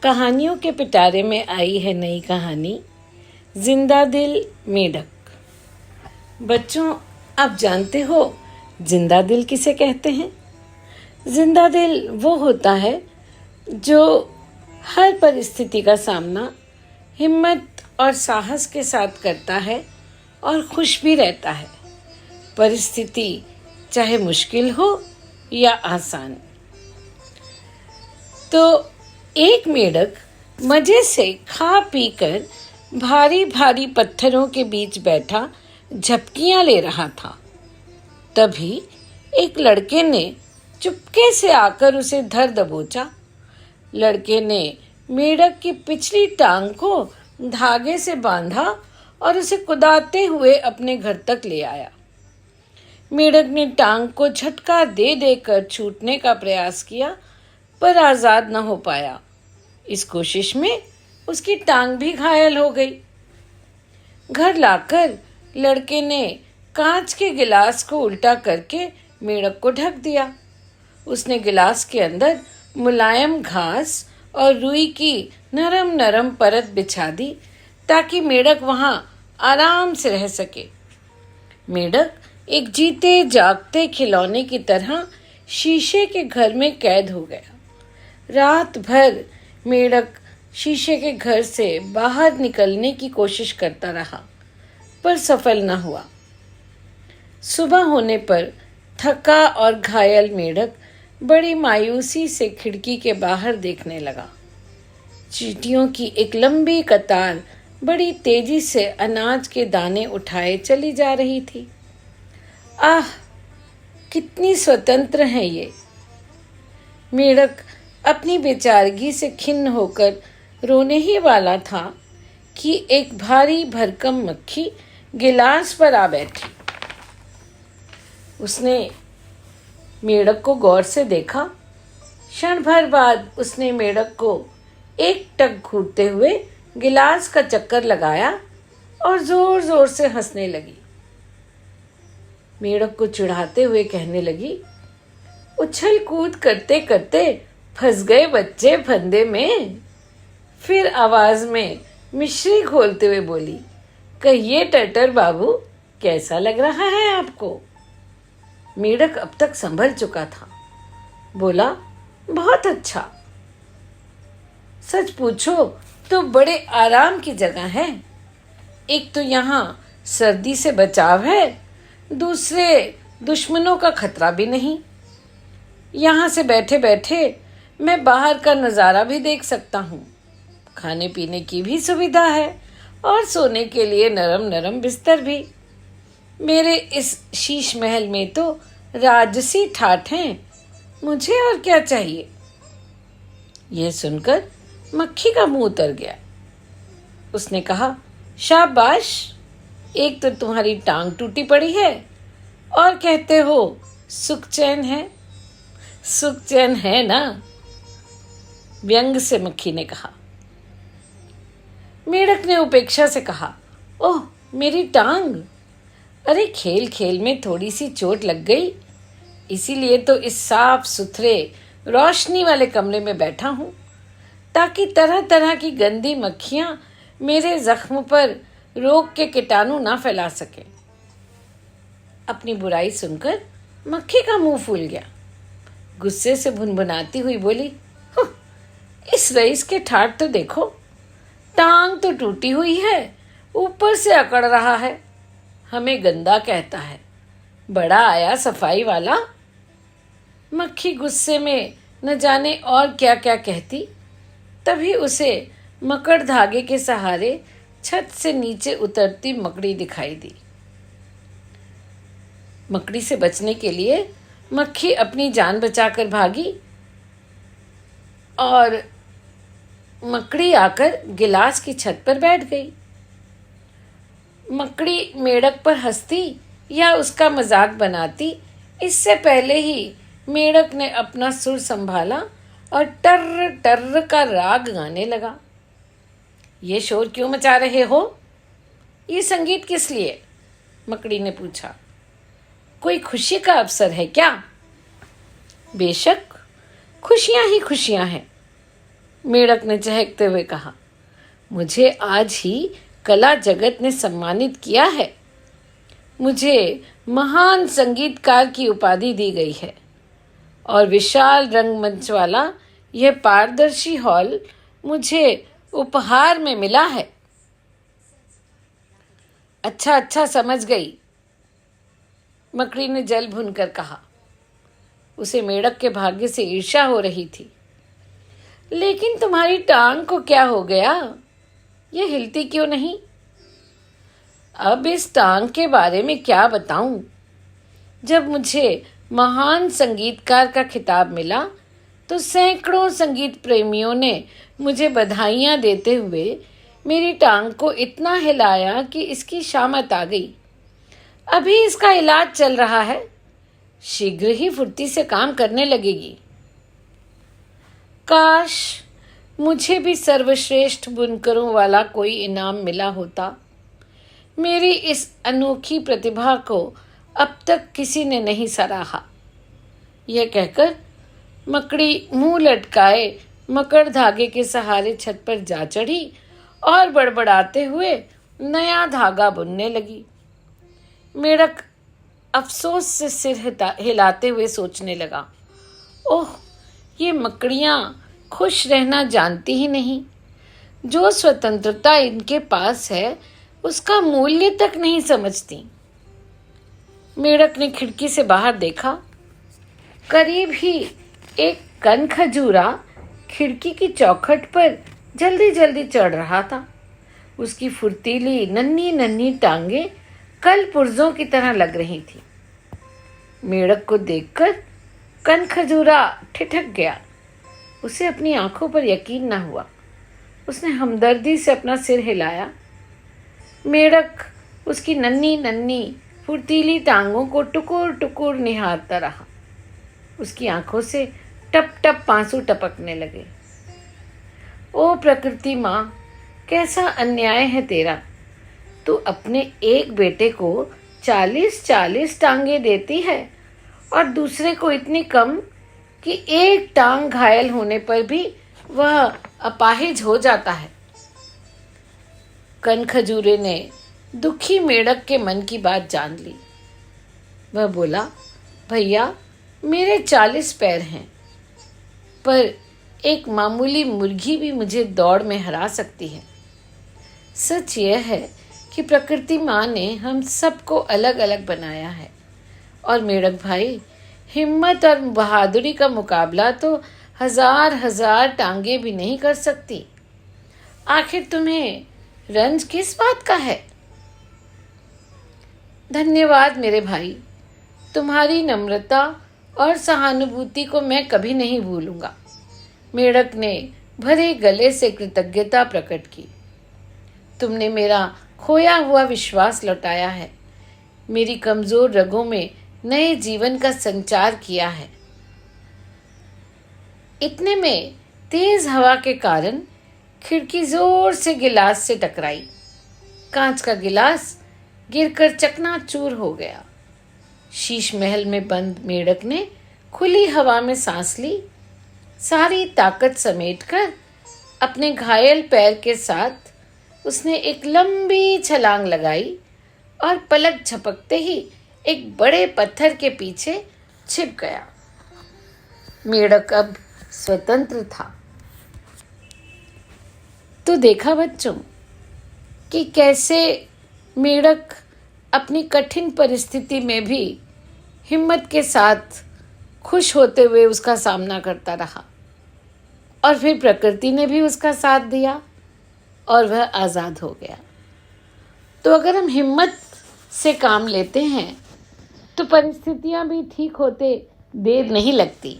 कहानियों के पिटारे में आई है नई कहानी जिंदा दिल मेढक। बच्चों, आप जानते हो जिंदा दिल किसे कहते हैं? जिंदा दिल वो होता है जो हर परिस्थिति का सामना हिम्मत और साहस के साथ करता है और खुश भी रहता है, परिस्थिति चाहे मुश्किल हो या आसान। तो एक मेढक मजे से खा पीकर भारी भारी पत्थरों के बीच बैठा झपकियां ले रहा था। तभी एक लड़के ने चुपके से आकर उसे धर दबोचा। लड़के ने मेढक की पिछली टांग को धागे से बांधा और उसे कुदाते हुए अपने घर तक ले आया। मेढक ने टांग को झटका दे देकर छूटने का प्रयास किया, पर आजाद न हो पाया। इस कोशिश में उसकी टांग भी घायल हो गई। घर लाकर लड़के ने कांच के गिलास को उल्टा करके मेढक को ढक दिया। उसने गिलास के अंदर मुलायम घास और रुई की नरम नरम परत बिछा दी ताकि मेढक वहां आराम से रह सके। मेढक एक जीते जागते खिलौने की तरह शीशे के घर में कैद हो गया। रात भर मेढक शीशे के घर से बाहर निकलने की कोशिश करता रहा, पर सफल न हुआ। सुबह होने पर थका और घायल मेढक बड़ी मायूसी से खिड़की के बाहर देखने लगा। चींटियों की एक लंबी कतार बड़ी तेजी से अनाज के दाने उठाए चली जा रही थी। आह, कितनी स्वतंत्र है ये! मेढक अपनी बेचारगी से खिन्न होकर रोने ही वाला था कि एक भारी भरकम मक्खी गिलास पर आ बैठी। उसने मेढक को गौर से देखा। क्षण भर बाद उसने मेढक को एक टक घूरते हुए गिलास का चक्कर लगाया और जोर जोर से हंसने लगी। मेढक को चिढ़ाते हुए कहने लगी, उछल कूद करते करते फंस गए बच्चे फंदे में। फिर आवाज में मिश्री घोलते हुए बोली, कहिए टटर बाबू, कैसा लग रहा है आपको? मेढक अब तक संभल चुका था। बोला, बहुत अच्छा। सच पूछो तो बड़े आराम की जगह है। एक तो यहाँ सर्दी से बचाव है, दूसरे दुश्मनों का खतरा भी नहीं। यहाँ से बैठे बैठे मैं बाहर का नज़ारा भी देख सकता हूँ। खाने पीने की भी सुविधा है और सोने के लिए नरम नरम बिस्तर भी। मेरे इस शीश महल में तो राजसी ठाठ हैं। मुझे और क्या चाहिए? यह सुनकर मक्खी का मुंह उतर गया। उसने कहा, शाबाश, एक तो तुम्हारी टांग टूटी पड़ी है और कहते हो सुख चैन है। सुख चैन है ना? व्यंग से मक्खी ने कहा। मेढक ने उपेक्षा से कहा, ओह मेरी टांग! अरे खेल खेल में थोड़ी सी चोट लग गई, इसीलिए तो इस साफ सुथरे रोशनी वाले कमरे में बैठा हूं, ताकि तरह तरह की गंदी मक्खियां मेरे जख्म पर रोग के कीटाणु ना फैला सके। अपनी बुराई सुनकर मक्खी का मुंह फूल गया। गुस्से से भुनभुनाती हुई बोली, इस रईस के ठाठ तो देखो, टांग तो टूटी हुई है, ऊपर से अकड़ रहा है, हमें गंदा कहता है। बड़ा आया सफाई वाला। मक्खी गुस्से में न जाने और क्या क्या कहती। तभी उसे मकड़ धागे के सहारे छत से नीचे उतरती मकड़ी दिखाई दी। मकड़ी से बचने के लिए मक्खी अपनी जान बचाकर भागी और मकड़ी आकर गिलास की छत पर बैठ गई। मकड़ी मेढक पर हंसती या उसका मजाक बनाती, इससे पहले ही मेढक ने अपना सुर संभाला और टर्र टर्र का राग गाने लगा। ये शोर क्यों मचा रहे हो? ये संगीत किस लिए? मकड़ी ने पूछा। कोई खुशी का अवसर है क्या? बेशक, खुशियां ही खुशियां हैं। मेढक ने चहकते हुए कहा। मुझे आज ही कला जगत ने सम्मानित किया है। मुझे महान संगीतकार की उपाधि दी गई है और विशाल रंगमंच वाला यह पारदर्शी हॉल मुझे उपहार में मिला है। अच्छा अच्छा, समझ गई, मकड़ी ने जल भूनकर कहा। उसे मेढक के भाग्य से ईर्ष्या हो रही थी। लेकिन तुम्हारी टांग को क्या हो गया? यह हिलती क्यों नहीं? अब इस टांग के बारे में क्या बताऊं? जब मुझे महान संगीतकार का खिताब मिला तो सैकड़ों संगीत प्रेमियों ने मुझे बधाइयां देते हुए मेरी टांग को इतना हिलाया कि इसकी शामत आ गई। अभी इसका इलाज चल रहा है, शीघ्र ही फुर्ती से काम करने लगेगी। काश मुझे भी सर्वश्रेष्ठ बुनकरों वाला कोई इनाम मिला होता। मेरी इस अनोखी प्रतिभा को अब तक किसी ने नहीं सराहा। यह कहकर मकड़ी मुंह लटकाए मकर धागे के सहारे छत पर जा चढ़ी और बड़बड़ाते हुए नया धागा बुनने लगी। मेढक अफसोस से सिर हिलाते हुए सोचने लगा, ओह, ये मकड़ियाँ खुश रहना जानती ही नहीं। जो स्वतंत्रता इनके पास है उसका मूल्य तक नहीं समझती। मेढक ने खिड़की से बाहर देखा। करीब ही एक कनखजूरा खिड़की की चौखट पर जल्दी जल्दी चढ़ रहा था। उसकी फुर्तीली नन्ही नन्ही टांगें कल पुर्जों की तरह लग रही थी। मेढक को देखकर कनखजूरा ठिठक गया। उसे अपनी आंखों पर यकीन न हुआ। उसने हमदर्दी से अपना सिर हिलाया। मेढक उसकी नन्ही नन्ही फुर्तीली टांगों को टुकुर टुकुर निहारता रहा। उसकी आंखों से टप टप आंसू टपकने लगे। ओ प्रकृति माँ, कैसा अन्याय है तेरा। तू अपने एक बेटे को 40-40 टांगे देती है और दूसरे को इतनी कम कि एक टांग घायल होने पर भी वह अपाहिज हो जाता है। कनखजूरे ने दुखी मेढक के मन की बात जान ली। वह बोला, भैया, मेरे 40 पैर हैं, पर एक मामूली मुर्गी भी मुझे दौड़ में हरा सकती है। सच यह है कि प्रकृति माँ ने हम सबको अलग अलग बनाया है और मेढक भाई, हिम्मत और बहादुरी का मुकाबला तो हजार हजार टांगे भी नहीं कर सकती। आखिर तुम्हें रंज किस बात का है? धन्यवाद मेरे भाई, तुम्हारी नम्रता और सहानुभूति को मैं कभी नहीं भूलूंगा। मेढक ने भरे गले से कृतज्ञता प्रकट की। तुमने मेरा खोया हुआ विश्वास लौटाया है, मेरी कमजोर रगों में नए जीवन का संचार किया है। इतने में तेज हवा के कारण खिड़की जोर से गिलास से टकराई। कांच का गिलास गिरकर चकनाचूर हो गया। शीश महल में बंद मेढक ने खुली हवा में सांस ली। सारी ताकत समेटकर अपने घायल पैर के साथ उसने एक लंबी छलांग लगाई और पलक झपकते ही एक बड़े पत्थर के पीछे छिप गया। मेढक अब स्वतंत्र था। तो देखा बच्चों कि कैसे मेढक अपनी कठिन परिस्थिति में भी हिम्मत के साथ खुश होते हुए उसका सामना करता रहा और फिर प्रकृति ने भी उसका साथ दिया और वह आज़ाद हो गया। तो अगर हम हिम्मत से काम लेते हैं तो परिस्थितियां भी ठीक होते देर नहीं लगती।